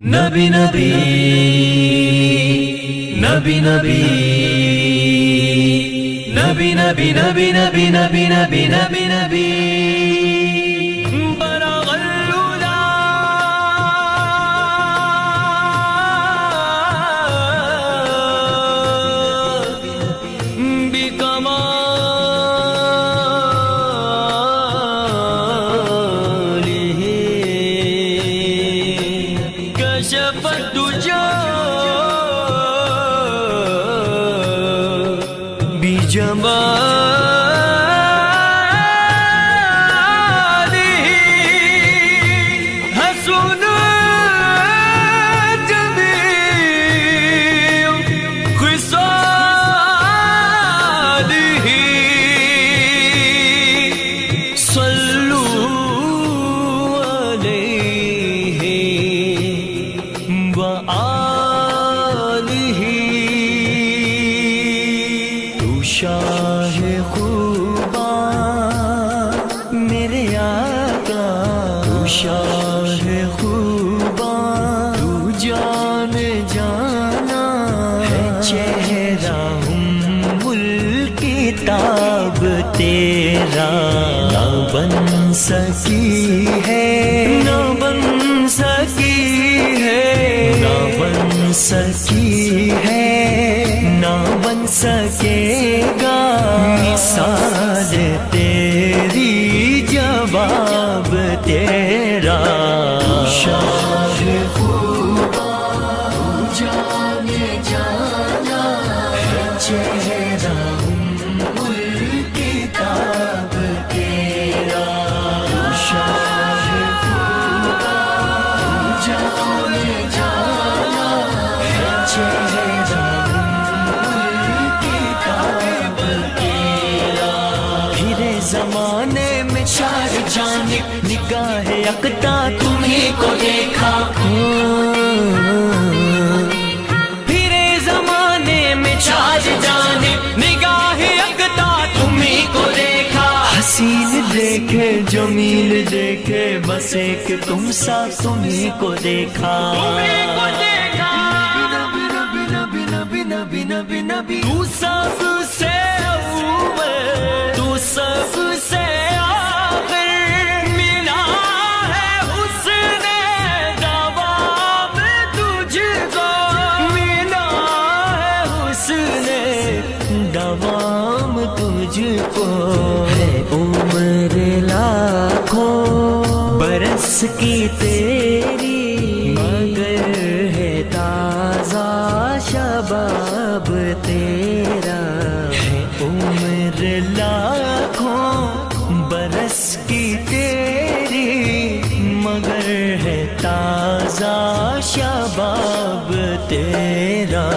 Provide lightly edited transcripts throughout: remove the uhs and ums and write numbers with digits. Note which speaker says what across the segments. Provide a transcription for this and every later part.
Speaker 1: نبی نبی نبی نبی نبی نبی نبی نبی نبی نبی نبی نبی براغ الأولى بكماله كشف الدجى بجماله حسن جميع خصاله صلوا عليه وآله تو شاہ خوباں میرے آقا تو شاہ خوباں تو جان جانا ہے چہرہ الکتاب تیرا نہ بن سکی ہے نہ بن سکی ہے نہ بن سکی ہے نہ بن سکے گا مثال تیری جواب تیرا شاہ خوباں جان جانا ہے چہرہ الکتاب تیرا شاہ خوباں جان جانا ہے چہرہ زمانے میں چار جانب نگاہ یکتا تمہیں کو دیکھا پھرے زمانے میں چار جانب نگاہ یکتا تمہیں کو دیکھا حسین دیکھے جمیل دیکھے بس ایک تم سا تمہیں کو دیکھا نبی نبی نبی نبی نبی تو سب سے اول تو سب سے آخر ملا ہے حسن دوام تجھ کو ملا ہے حسن دوام تجھ کو ہے عمر لاکھوں برس کی تیری مگر ہے تازہ شباب تیرا ہے عمر لاکھوں برس کی تیری مگر ہے تازہ شباب تیرا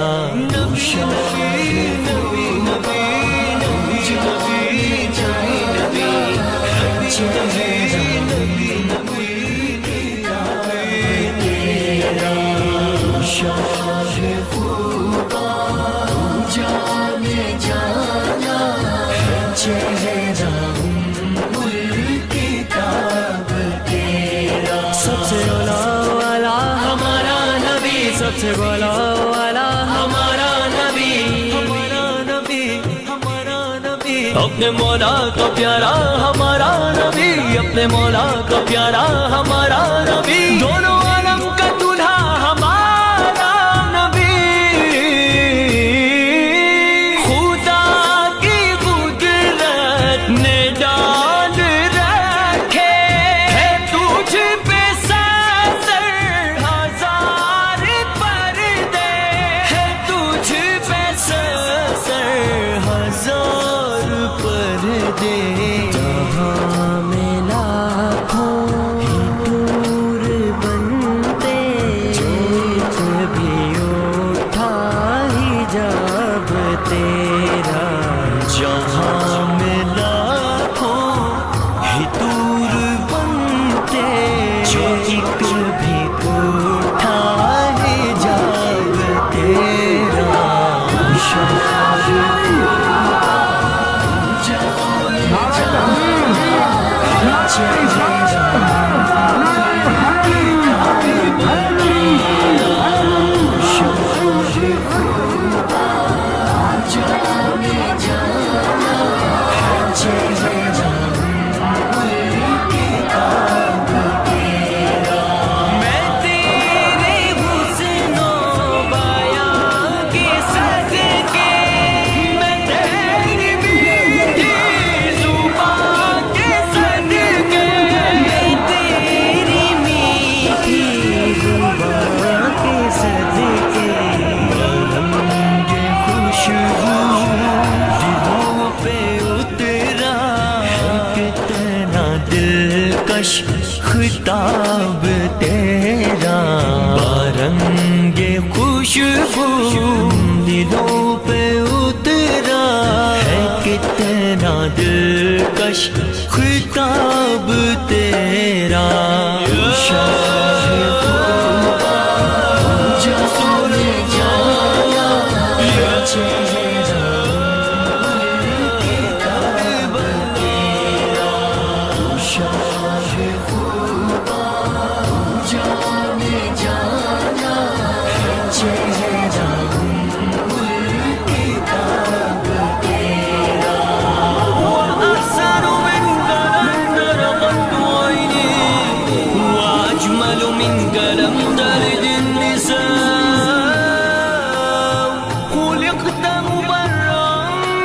Speaker 1: سب سے اولا والا ہمارا نبی سب سے بولا والا ہمارا نبی ہمارا نبی ہمارا نبی اپنے مولا کا پیارا ہمارا نبی اپنے مولا کا پیارا ہمارا نبی دونوں عالم کا دلہا ہمارا نبی خدا کی قدرت نے ڈال رکھے ہے تجھ پہ سر ہزار پردے ہے تجھ پہ سر ہزار پردے جہاں میں لاکھوں دور بنتے خطاب تیرا، بارنگ خوشبو دلوں پہ اترا ہے، کتنا دلکش خطاب تیرا، شاہ خوبا جا سونے جایا یا چہرہ کتاب تیرا، شاہ خوبا جانے جایا چہرہ کتاب تیرا، وأحسن منك لم ترقت عيني، وأجمل منك لم تلد النساء، خلقت مبرأ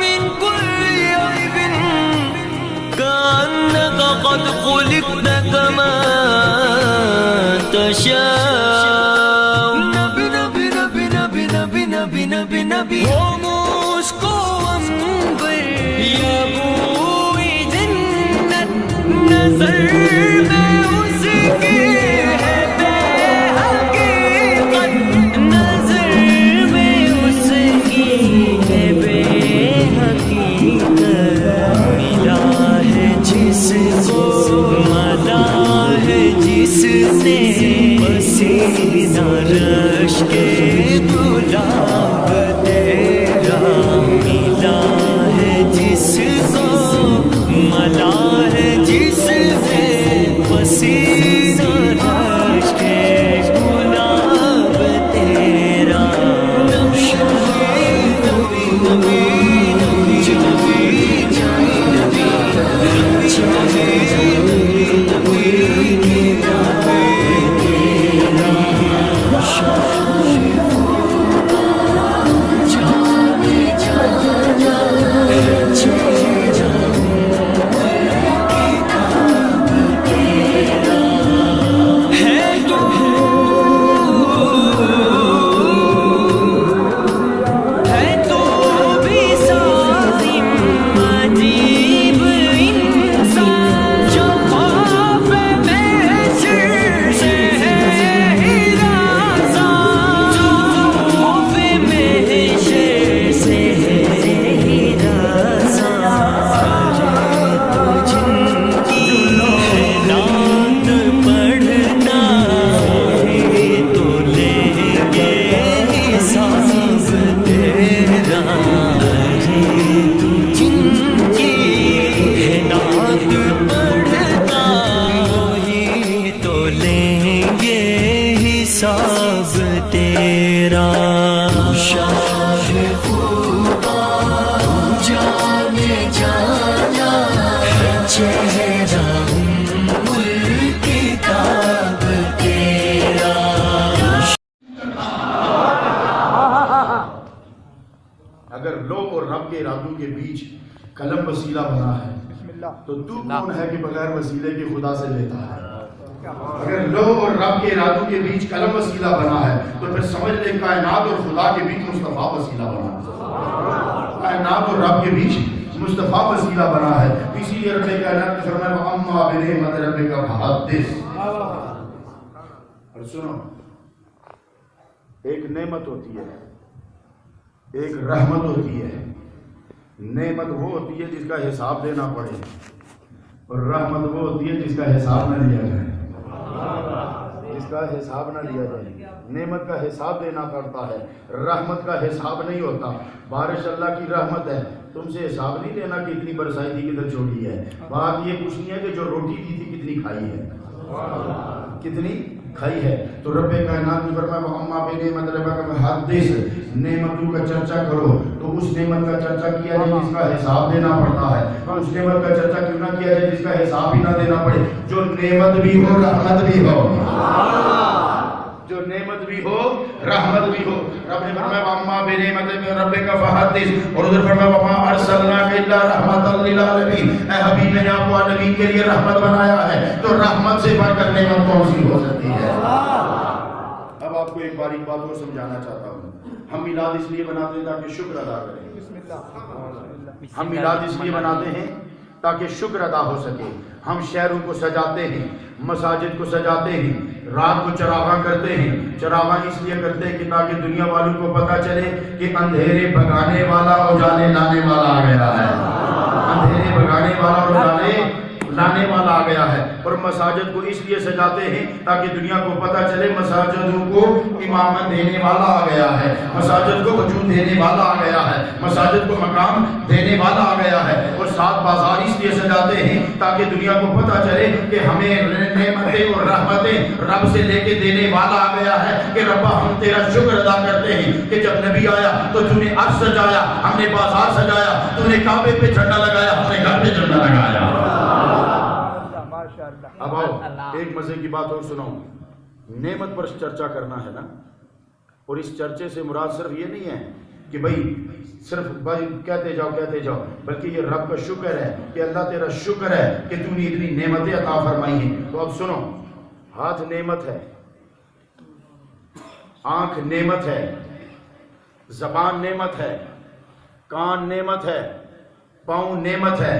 Speaker 1: من كل عيب، كأنك قد خلقت كما تشاء، نبی نبی نبی نبی نبی نبی نبی نبی خاموش کو عنبر یا بوئی جنت، نظر میں اس کی ہے بے حقیقت، نظر میں اس کی ہے بے حقیقت، ملا ہے جس کو ملا ہے جس نے پسینہ رش کے گلاب تیرا، ملا ہے جس کو ملا ہے جس نے پسینہ رش کے گلاب تیرا، نبی نبی نبی نبی نبی حساب تیرا، شاہ خوبا جانے جانا ہے چہرہ کتاب تیرا،
Speaker 2: اگر لو اور رب کے ارادوں کے بیچ قلم وسیلہ بنا ہے تو کون ہے کہ بغیر وسیلے کے خدا سے لیتا ہے؟ اگر لو اور رب کے ارادوں کے بیچ قلم وسیلہ بنا ہے تو پھر سمجھ لے کائنات اور خدا کے بیچ مصطفیٰ وسیلہ بنا ہے، کائنات اور رب کے بیچ مصطفیٰ وسیلہ بنا ہے، اسی لیے رب کائنات نے فرمایا وَأَمَّا بِنِعْمَتِ رَبِّكَ فَحَدِّثْ۔ اور سنو، ایک نعمت ہوتی ہے، ایک رحمت ہوتی ہے، نعمت وہ ہوتی ہے جس کا حساب دینا پڑے، اور رحمت وہ ہوتی ہے جس کا حساب نہ لیا جائے، جس کا حساب نہ لیا جائے، نعمت کا حساب دینا پڑتا ہے، رحمت کا حساب نہیں ہوتا۔ بارش اللہ کی رحمت ہے، تم سے حساب نہیں لینا کہ اتنی برسائی تھی کدھر چھوڑی ہے، بات یہ پوچھنی ہے کہ جو روٹی دی تھی کتنی کھائی ہے، کتنی کھائی ہے۔ تو رب کائنات نے فرمایا وَأَمَّا بِنِعْمَتِ رَبِّكَ فَحَدِّثْ، نعمتوں کا چرچا کرو، تو اس نعمت کا چرچا کیا جائے جس کا حساب دینا پڑتا ہے، اس نعمت کا چرچا کیوں نہ کیا جائے جس کا حساب ہی نہ دینا پڑے، جو نعمت بھی ہو رحمت بھی ہو، جو نعمت بھی ہو رحمت بھی ہو۔ رب نے فرمایا وَأَمَّا بِنِعْمَتِ رَبِّكَ فَحَدِّثْ، اور ادھر فرمایا وَمَا أَرْسَلْنَاكَ إِلَّا رَحْمَةً لِلْعَالَمِينَ، اے حبیب نے آپ کو عالمین کے لیے رحمت بنایا ہے، تو رحمت سے بڑھ کر نعمت کون سی ہو سکتی ہے؟ اب آپ کو ایک باریک بات اور سمجھانا چاہتا ہوں، ہم میلاد اس لیے بناتے ہیں تاکہ شکر ادا کریں، ہم میلاد اس لیے بناتے ہیں تاکہ شکر ادا ہو سکے۔ ہم شہروں کو سجاتے ہیں، مساجد کو سجاتے ہیں، رات کو چراغاں کرتے ہیں۔ چراغاں اس لیے کرتے ہیں کہ تاکہ دنیا والوں کو پتہ چلے کہ اندھیرے بھگانے والا اجالے لانے والا آ گیا ہے، اندھیرے بھگانے والا اجالے لانے والا آ گیا ہے۔ اور مساجد کو اس لیے سجاتے ہیں تاکہ دنیا کو پتہ چلے مساجدوں کو امامت دینے والا آ گیا ہے، مساجد کو وجود دینے والا آ گیا ہے، مساجد کو مقام دینے والا آ گیا ہے۔ اور سات بازار اس لیے سجاتے ہیں تاکہ دنیا کو پتہ چلے کہ ہمیں نعمتیں اور رحمتیں رب سے لے کے دینے والا آ گیا ہے، کہ ربا ہم تیرا شکر ادا کرتے ہیں کہ جب نبی آیا تو تو نے عرش سجایا، ہم نے بازار سجایا، تو نے کعبے پہ جھنڈا لگایا، ہم نے گھر پہ جھنڈا لگایا۔ اب آؤ ایک مزے کی بات اور سناؤں، نعمت پر چرچا کرنا ہے نا، اور اس چرچے سے مراد صرف یہ نہیں ہے کہ بھائی صرف بھائی کہتے جاؤ، بلکہ یہ رب کا شکر ہے کہ اللہ تیرا شکر ہے کہ تو نے اتنی نعمتیں عطا فرمائی ہیں۔ تو اب سنو، ہاتھ نعمت ہے، آنکھ نعمت ہے، زبان نعمت ہے، کان نعمت ہے، پاؤں نعمت ہے،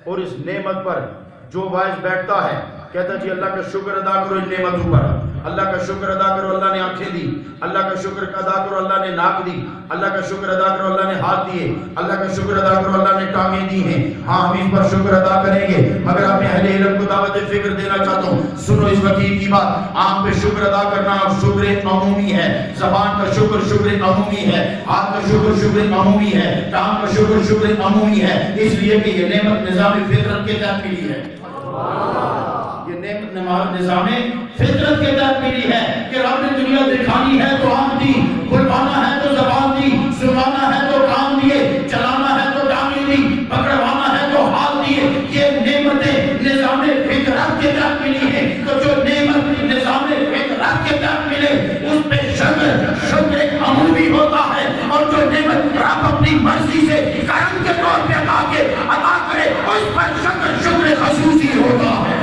Speaker 2: اور اس نعمت پر جو باعث بیٹھتا ہے کہتا جی اللہ کا شکر ادا کرو ان نعمتوں پر، اللہ کا شکر ادا کرو اللہ نے آنکھیں دی، اللہ کا شکر ادا کرو اللہ نے ناک دی، اللہ کا شکر ادا کرو اللہ نے ہاتھ دیے، اللہ کا شکر ادا کرو اللہ نے ٹانگیں دی ہیں۔ ہاں ہم اس پر شکر ادا کریں گے، مگر اپنے اہل علم کو دعوت فکر دینا چاہتا ہوں، سنو اس وکیل کی بات۔ آنکھ پہ شکر ادا کرنا شکر عمومی ہے، زبان کا شکر عمومی ہے، ہاتھ کا شکر عمومی ہے، ٹانگ کا شکر عمومی ہے، اس لیے کہ یہ نعمت نظام فطرت کے تحت ملی ہے، یہ نعمت نظام فطرت کے تحت ملی ہے کہ رب نے دنیا دکھانی ہے تو آنکھ دی، بلوانا ہے تو زبان دی، سنوانا ہے تو کان دیے، چلانا ہے تو ٹانگیں دی، پکڑوانا ہے تو ہاتھ دیے۔ یہ نعمتیں نظام فطرت کے تحت ملی ہے، تو جو نعمت نظام فطرت کے تحت ملے اس پہ شکر عمومی ہوتا ہے، اور جو نعمت رب اپنی مرضی سے کرم کے طور پہ عطا کرے اس پر شکر خصوصی ہوتا ہے۔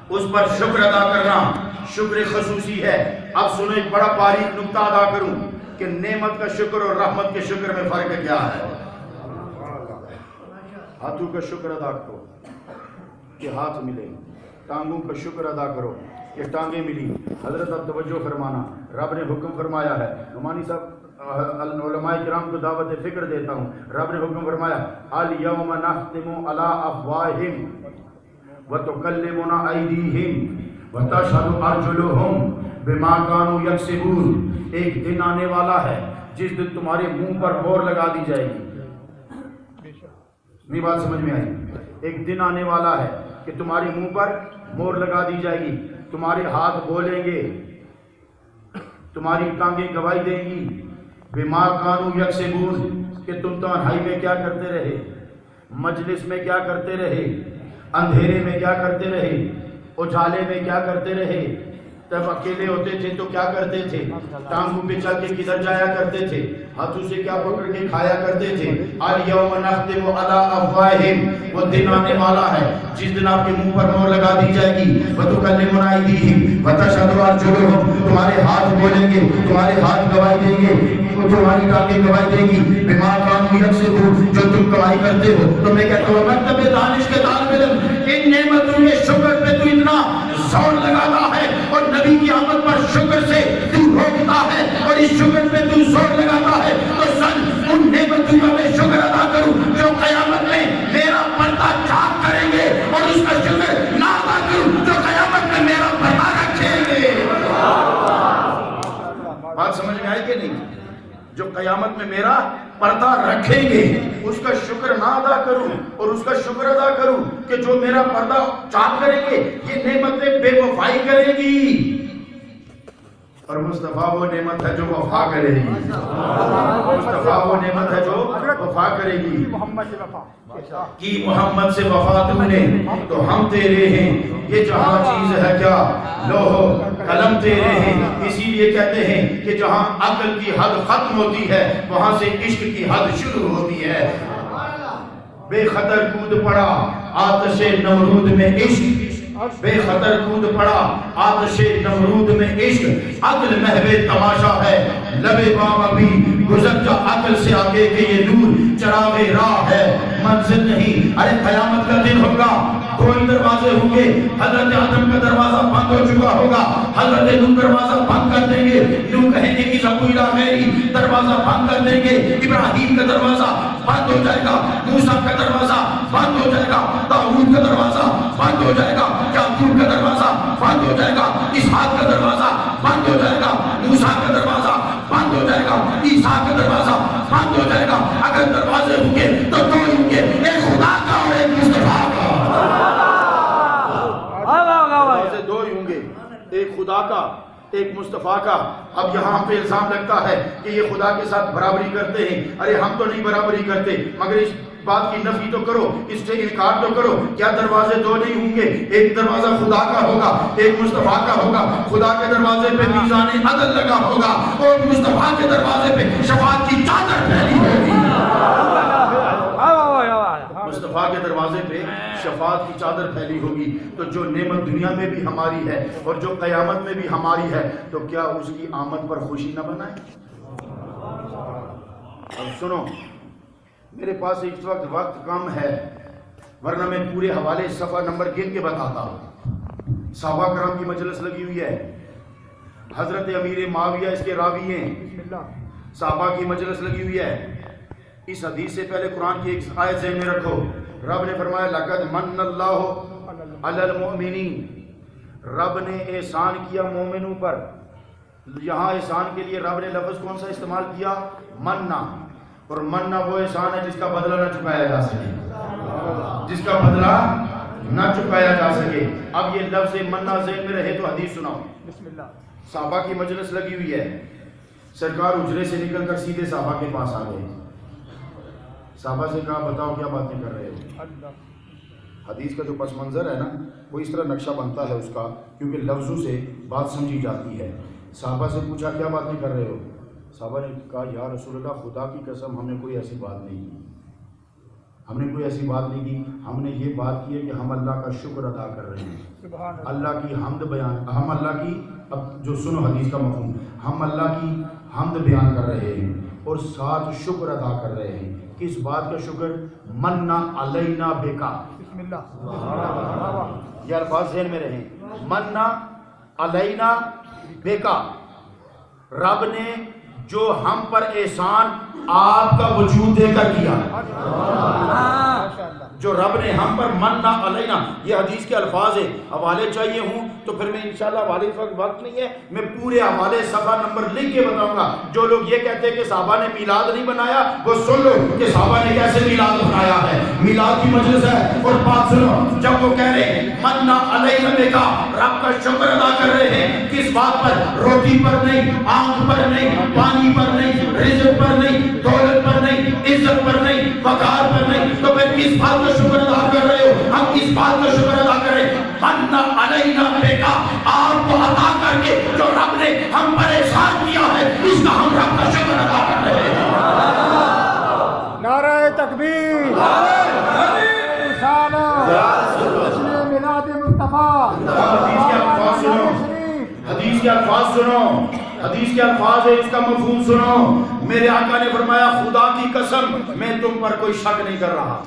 Speaker 2: اس پر شکر ادا کرنا شکر خصوصی ہے۔ اب سنو ایک بڑا باریک نکتہ ادا کروں کہ نعمت کا شکر اور رحمت کے شکر میں فرق کیا ہے۔ ہاتھوں کا شکر ادا کرو کہ ہاتھ ملے، ٹانگوں کا شکر ادا کرو کہ ٹانگیں ملی۔ حضرت اب توجہ فرمانا، رب نے حکم فرمایا ہے، نعمانی صاحب علماء کرام کو دعوت فکر دیتا ہوں، رب نے حکم فرمایا الیوم نختم علی افواہہم وتکلمنا ایدیہم وتشہد ارجلہم بما کانوا یکسبون۔ ایک دن آنے والا ہے جس دن تمہارے منہ پر مہر لگا دی جائے گی۔ میری بات سمجھ میں آئی؟ ایک دن آنے والا ہے کہ تمہارے منہ پر مہر لگا دی جائے گی، تمہارے ہاتھ بولیں گے، تمہاری ٹانگیں گواہی دیں گی، بما کانوا یکسبون، کہ تم تنہائی میں کیا کرتے رہے، مجلس میں کیا کرتے رہے، اندھیرے میں کیا کرتے رہے، اجالے میں کیا کرتے رہے، جب اکیلے ہوتے تھے تو کیا کرتے تھے، ٹانگوں پہ چل کے کدھر جایا کرتے تھے، ہاتھوں سے کیا پکڑ کے کھایا کرتے تھے۔ الیوم نختم علی افواہہم، وہ دن آنے والا ہے جس دن آپ کے منہ پر مہر لگا دی جائے گی، وتکلمنا ایدیہم وتشہد ارجلہم، تمہارے ہاتھ بولیں گے، تمہارے ہاتھ گواہی دیں گے، تمہاری ٹانگیں گواہی دیں گی، بما کانوا یکسبون، جو تم کمائی کرتے ہو۔ تو میں کہتا ہوں مکتب دانش کے طالب علم، ان نعمتوں کے شکر پہ تو اتنا زور لگاتا ہے اور نبی کی آمد پر شکر سے تو روکتا ہے اور اس شکر پہ تو زور لگاتا ہے، تو سن ان نعمتوں کا میں شکر ادا کروں جو قیامت میں میرا پردہ چاک کریں گے، اور اس کا شکر نہ ادا کروں جو قیامت میں میرا پردہ رکھیں گے۔ بات سمجھ میں آئی کہ نہیں؟ جو قیامت میں میرا پردہ رکھیں گے اس کا شکر نہ ادا کروں، اور اس کا شکر ادا کروں کہ جو میرا پردہ چاک کریں گے، یہ نعمتیں بے وفائی کریں گی، اور مصطفیٰ وہ نعمت ہے جو وفا کرے گی، مصطفیٰ وہ نعمت ہے جو وفا کرے گی۔ کی محمد سے وفا تم نے تو ہم تیرے ہیں، یہ جہاں چیز ہے کیا لوح قلم تیرے ہیں۔ اسی لیے کہتے ہیں کہ جہاں عقل کی حد ختم ہوتی ہے وہاں سے عشق کی حد شروع ہوتی ہے۔ بے خطر کود پڑا آتش نمرود میں عشق، بے خطر کود پڑا آتش نمرود میں عشق عقل محو تماشا ہے لبے بام ابھی گزر جا عقل سے آگے کہ یہ نور چراغ راہ ہے منزل نہیں ارے قیامت کا دن ہوگا کوئی دروازے ہوں گے حضرت آدم کا دروازہ بند ہو چکا ہوگا حضرت نوح دروازہ بند کر دیں گے نوح کہیں گے کہ سب کوئی راہ میری دروازہ بند کر دیں گے ابراہیم کا دروازہ بند ہو جائے گا موسیٰ کا دروازہ بند ہو جائے گا داؤد کا دروازہ بند ہو جائے گا یعقوب کا دروازہ بند ہو جائے گا اسحاق کا دروازہ بند ہو جائے گا موسیٰ کا دروازہ بند ہو جائے گا عیسیٰ کا دروازہ بند ہو جائے گا اگر دروازے ہوں گے تو دو ہوں گے ایک خدا کا اور ایک مصطفیٰ کا دروازے دو ہی ہوں گے ایک خدا کا ایک مصطفیٰ کا اب یہاں پہ الزام لگتا ہے کہ یہ خدا کے ساتھ برابری کرتے ہیں ارے ہم تو نہیں برابری کرتے مگر اس بات کی نفی تو کرو اس سے انکار تو کرو کیا دروازے دو نہیں ہوں گے ایک دروازہ خدا کا ہوگا ایک مصطفیٰ کا ہوگا خدا کے دروازے پہ میزان عدل لگا ہوگا اور مصطفیٰ کے دروازے پہ شفاعت کی چادر پھیلی ہوگی مصطفیٰ کے دروازے پہ شفاعت کی چادر پھیلی ہوگی تو جو نعمت دنیا میں بھی ہماری ہے اور جو قیامت میں بھی ہماری ہے تو کیا اس کی آمد پر خوشی نہ منائیں اب سنو میرے پاس اس وقت کم ہے ورنہ میں پورے حوالے صفحہ نمبر گن کے بتاتا ہوں صحابہ کرام کی مجلس لگی ہوئی ہے حضرت امیر معاویہ اس کے راوی ہیں صحابہ کی مجلس لگی ہوئی ہے اس حدیث سے پہلے قرآن کی ایک آیت ذہن میں رکھو رب نے فرمایا لقد من اللہ علی المؤمنین رب نے احسان کیا مومنوں پر یہاں احسان کے لیے رب نے لفظ کون سا استعمال کیا مننا اور مننا وہ احسان ہے جس کا بدلہ نہ چکایا جا سکے جس کا بدلہ نہ چکایا جا سکے اب یہ لفظ مننا ذہن میں رہے تو حدیث سناؤ بسم اللہ صحابہ کی مجلس لگی ہوئی ہے سرکار اجرے سے نکل کر سیدھے صحابہ کے پاس آ گئے صحابہ سے کہا بتاؤ کیا باتیں کر رہے ہو حدیث کا جو پس منظر ہے نا وہ اس طرح نقشہ بنتا ہے اس کا کیونکہ لفظوں سے بات سمجھی جاتی ہے صحابہ سے پوچھا کیا باتیں کر رہے ہو صحابہ نے کہا یا رسول اللہ خدا کی قسم ہم نے کوئی ایسی بات نہیں کی ہم نے کوئی ایسی بات نہیں کی ہم نے یہ بات کی ہے کہ ہم اللہ کا شکر ادا کر رہے ہیں اللہ کی حمد بیان ہم اللہ کی اب جو سنو حدیث کا مفہوم ہم اللہ کی حمد بیان کر رہے ہیں اور ساتھ شکر ادا کر رہے ہیں کس بات کا شکر مننا علینا بیکا بسم اللہ یہ الفاظ ذہن میں رہیں مننا علینا بیکا رب نے جو ہم پر احسان آپ کا وجود دے کر کیا جو رب نے ہم پر مننا علینا یہ حدیث کے الفاظ ہیں حوالے چاہیے ہوں تو پھر میں انشاءاللہ حوالے وقت نہیں ہے میں پورے حوالے صفحہ نمبر لکھ کے بتاؤں گا جو لوگ یہ کہتے ہیں کہ صحابہ نے میلاد نہیں بنایا وہ سن لو کہ صحابہ نے کیسے میلاد بنایا ہے میلاد کی مجلس ہے اور بات سنو جب وہ کہہ رہے ہیں مننا علینا بیکا رب کا شکر ادا کر رہے ہیں کس بات پر روٹی پر نہیں آنکھ پر نہیں پانی پر نہیں رزق پر نہیں دولت پر نہیں عزت پر نہیں وقار پر نہیں تو پھر کس بات کا شکر ادا کر رہے ہو ہم اس بات کا شکر ادا کر رہے ہیں مننا علینا بیکا آپ کو عطا کر کے جو رب نے ہم پر احسان کیا ہے اس کا ہم رب کا شکر ادا کر رہے ہیں
Speaker 3: نعرہ تکبیر رسالہ جشن میلاد مصطفیٰ
Speaker 2: حدیث کے الفاظ سنو حدیث کے الفاظ ہے اس کا مفہوم سنو میرے آقا نے فرمایا خدا کی قسم میں تم پر کوئی شک نہیں کر رہا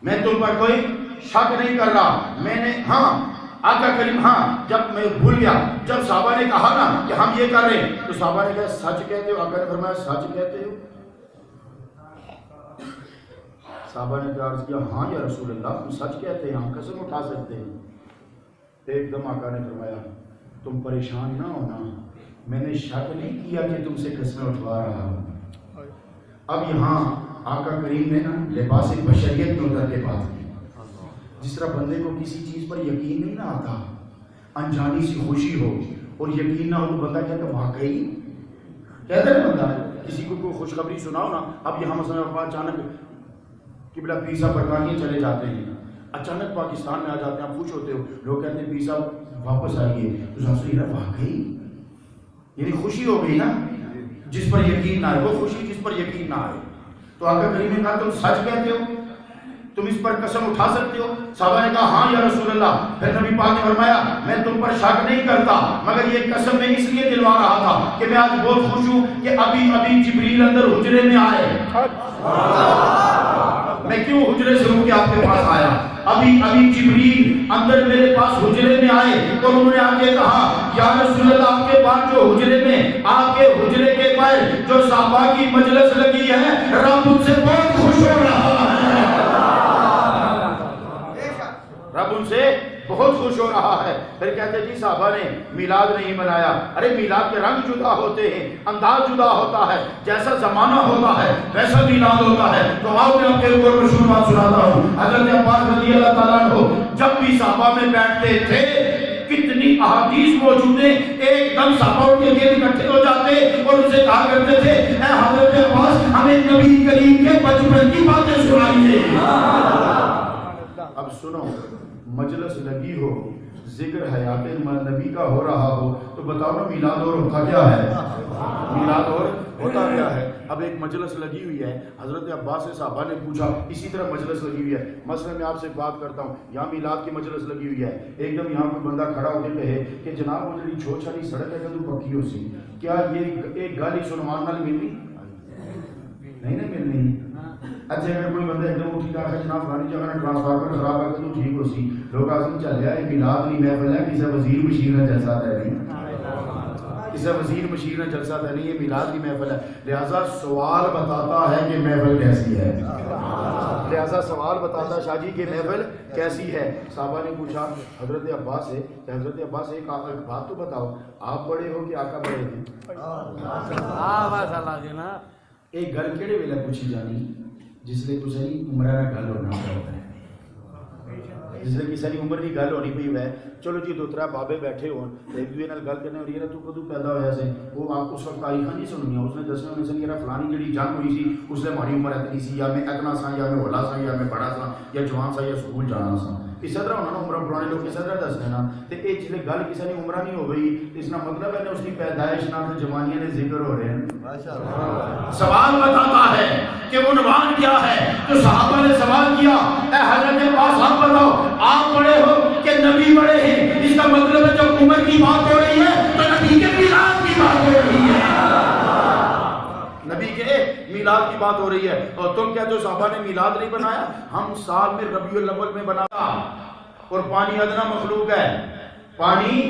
Speaker 2: میں تم پر کوئی شک نہیں کر رہا میں نے ہاں آقا کریم ہاں جب میں بھول گیا جب صحابہ نے کہا نا کہ ہم یہ کر رہے ہیں تو صحابہ نے کہا سچ کہتے ہو آقا نے فرمایا سچ کہتے ہو صحابہ نے عرض کیا ہاں یا رسول اللہ تم سچ کہتے ہیں ہم قسم اٹھا سکتے ہیں ایک دم آقا نے فرمایا تم پریشان نہ ہونا میں نے شک نہیں کیا کہ تم سے قسمیں اٹھوا رہا ہوں اب یہاں آقا کریم نے نا لباس بشریت میں اتر کے بات کی جس طرح بندے کو کسی چیز پر یقین نہیں نہ آتا انجانی سی خوشی ہو اور یقین نہ ہو تو بندہ کہتا واقعی کہتا ہے بندہ کسی کو کوئی خوشخبری سناؤ نا اب یہاں مثلا اچانک قبلہ پیر صاحب برطانیہ چلے جاتے ہیں اچانک پاکستان میں آ جاتے ہیں آپ خوش ہوتے ہو لوگ کہتے ہیں پیر صاحب واپس آئیے تو صاحب سے واقعی یعنی خوشی ہو گئی نا جس پر یقین نہ آئے وہ خوشی جس پر یقین نہ آئے تو آقا کریم نے کہا تم سچ کہتے ہو تم اس پر قسم اٹھا سکتے ہو؟ صحابہ نے کہا ہاں یا رسول اللہ۔ پھر نبی پاک نے فرمایا میں تم پر شک نہیں کرتا، مگر یہ قسم میں اس لیے دلوا رہا تھا کہ میں آج بہت خوش ہوں کہ ابھی جبریل اندر حجرے میں آئے۔ میں کیوں حجرے سے ہوں کہ آپ کے پاس آیا؟ ابھی جبریل اندر میرے پاس حجرے میں آئے اور انہوں نے آگے کہا یا رسول اللہ آپ کے پاس جو حجرے میں آپ کے حجرے کے پر جو صحابہ کی مجلس لگی ہے رب ان سے بہت خوش ہو رہا ہے، رب ان سے بہت خوش ہو رہا ہے۔ پھر کہتے جی صحابہ نے میلاد نہیں منایا۔ ارے میلاد کے رنگ جدا ہوتے ہیں، انداز جدا ہوتا ہے، جیسا زمانہ ہوتا ہے ویسا میلاد ہوتا ہے۔ تو آؤ میں آپ کے اوپر مشہور بات سناتا ہوں۔ حضرت عباس رضی اللہ تعالیٰ عنہ جب بھی صحابہ میں بیٹھتے تھے کتنی احادیث موجود ہیں، ایک دم صحابہ کے گرد اکٹھے ہو جاتے اور ان سے کہا کرتے تھے اے حضرت عباس ہمیں نبی کریم کے بچپن کی باتیں سنائیے۔ اب سنو، مجلس لگی ہو، ذکر حیات نبی کا ہو رہا ہو تو بتاؤ نا میلاد اور ہوتا کیا ہے؟ میلاد اور ہوتا کیا ہے؟ اب ایک مجلس لگی ہوئی ہے، حضرت عباس سے صحابہ نے پوچھا، اسی طرح مجلس لگی ہوئی ہے۔ مثلا میں آپ سے بات کرتا ہوں، یہاں میلاد کی مجلس لگی ہوئی ہے، ایک دم یہاں کوئی بندہ کھڑا ہو کے کہے کہ جناب وہ جڑی چھوٹ چھاڑی سڑک ہے کدو پکی ہو سی، کیا یہ ایک گالی سنوان نال ملنی؟ نہیں نا ملنی۔ اچھا اگر کوئی بندہ ایک دم اٹھی کہا ہے جناب فلانی جگہ ٹرانسفارمر خراب ہے کدو ٹھیک ہو سی، لوگ آسن چل رہا ہے میلاد نہیں محفل ہے، کسی وزیر مشیر نے جلسہ ہے نہیں، کسی وزیر مشیر نے جلسہ ہے نہیں، یہ میلاد کی محفل ہے۔ لہٰذا سوال بتاتا ہے کہ محفل کیسی ہے، لہٰذا سوال بتاتا ہے شاہ جی کہ محفل کیسی ہے۔ صحابہ نے پوچھا حضرت عباس سے کہ حضرت عباس ایک بات تو بتاؤ، آپ بڑے ہو کہ آقا بڑے ہیں؟ ایک گل کیڑے ویلے پوچھی جانی جس لئے کسی عمرہ نہ گل ہونا ہوتا ہے، جس لئے کسی عمر کی گل ہونی پئی ہے۔ چلو جی دو ترا بابے بیٹھے ہو ایک دوسرے نال گل کرنے ہو رہی ہے تو کدو پیدا ہوا سے وہ آپ اس وقت تاریخ نہیں سننی، اس نے دسنا ہونے سے کہ فلانی جڑی جنگ ہوئی سی اس لیے ہماری عمر اتنی سی، یا میں اتنا سا، یا میں ہولا سا، یا میں بڑا سا، یا جوان سا، یا سکول جانا سا۔ اس طرح ہونا نا عمرہ پرانے لوگ کس طرح دس دینا تے اے جس گل کسی نے عمرہ نہیں ہو گئی اس کا مطلب ہے اس کی پیدائش نہ تے جوانیاں نے ذکر ہو رہے ہیں۔ سوال بتاتا ہے کہ عنوان کیا ہے، تو صحابہ نے سوال کیا اے حضرت عباس آپ بتاؤ آپ بڑے ہو کہ نبی بڑے ہیں؟ اس کا مطلب ہے جب عمر کی بات ہو رہی ہے تو نبی کے میلاد کی بات ہو رہی ہے، نبی کے میلاد کی بات ہو رہی ہے۔ اور تم کہتے ہو صحابہ نے میلاد نہیں بنایا؟ ہم سال میں ربیع الاول میں بناتا، اور پانی ادنا مخلوق ہے، پانی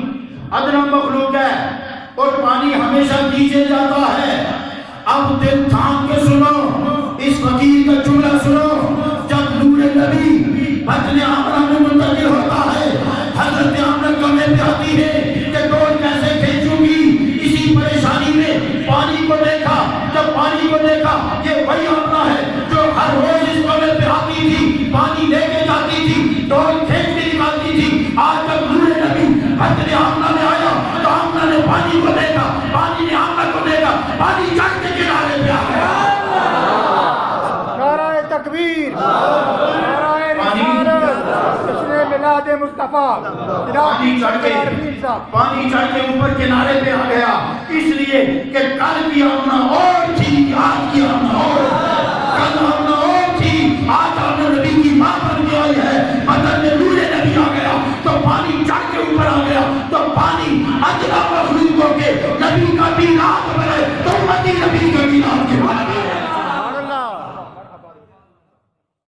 Speaker 2: ادنا مخلوق ہے اور پانی ہمیشہ نیچے جاتا ہے۔ اب دل تھام کے سنو اس فقیر کا جملہ سنو، جب نور نبی بطن آمنہ میں منتقل ہوتا ہے حضرت آمنہ کمے پہ آتی ہے کہ ڈول کیسے کھینچوں گی، اسی پریشانی میں پانی کو دیکھا، جب پانی کو دیکھا یہ وہی آمنہ ہے جو ہر روز اس کمے پہ آتی تھی، پانی لے کے جاتی تھی، ڈول کھینچ کے نکالتی تھی۔ آج جب نور نبی بطن آمنہ میں آیا تو آمنہ نے پانی کو دیکھا، پانی نے آمنہ کو دیکھا، پانی چڑھ کے کنارے پہ آ گیا۔
Speaker 3: نعرہ تکبیر، نعرہ رسالت، جشن میلاد مصطفیٰ،
Speaker 2: پانی چڑھ کے اوپر کنارے پہ آ گیا، اس لیے کہ کل کی آمنہ اور تھی، آج کی آمنہ اور، کل آمنہ اور تھی، آج آمنہ نبی کی ماں بن کے آئی ہے، مدد میں نور نبی آ گیا تو پانی چڑھ کے اوپر آ گیا، تو پانی ادنا مخلوق ہو کے نبی کا میلاد بنے تو امتی نبی کا میلاد کے بعد